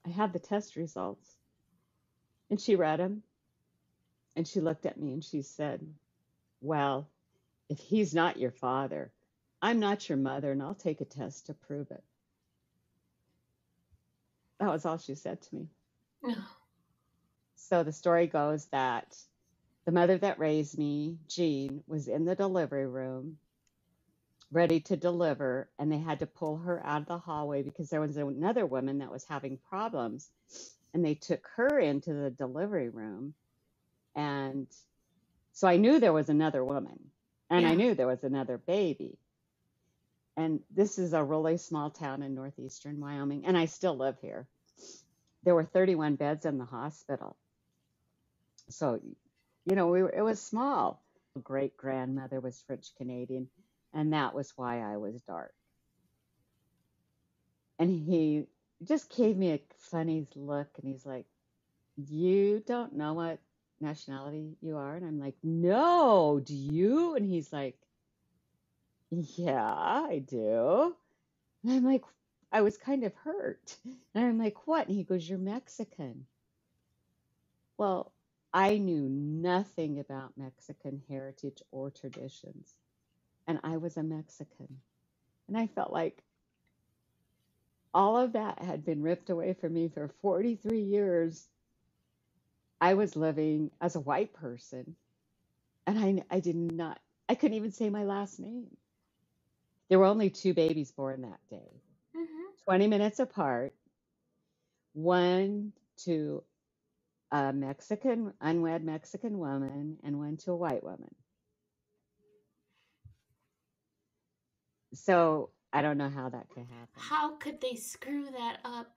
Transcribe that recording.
I have the test results. And she read them and she looked at me and she said, well, if he's not your father, I'm not your mother and I'll take a test to prove it. That was all she said to me. So the story goes that the mother that raised me, Jean, was in the delivery room ready to deliver, and they had to pull her out of the hallway because there was another woman that was having problems, and they took her into the delivery room. And so I knew there was another woman, and I Yeah. knew there was another baby. And this is a really small town in northeastern Wyoming, and I still live here. There were 31 beds in the hospital. So, it was small. Great grandmother was French Canadian, and that was why I was dark. And he just gave me a funny look, and he's like, you don't know what nationality you are? And I'm like, no, do you? And he's like, yeah, I do. And I'm like, I was kind of hurt. And I'm like, what? And he goes, you're Mexican. Well, I knew nothing about Mexican heritage or traditions, and I was a Mexican. And I felt like all of that had been ripped away from me for 43 years. I was living as a white person, and I couldn't even say my last name. There were only two babies born that day, Mm-hmm. 20 minutes apart, one to a Mexican, unwed Mexican woman, and one to a white woman. So I don't know how that could happen. How could they screw that up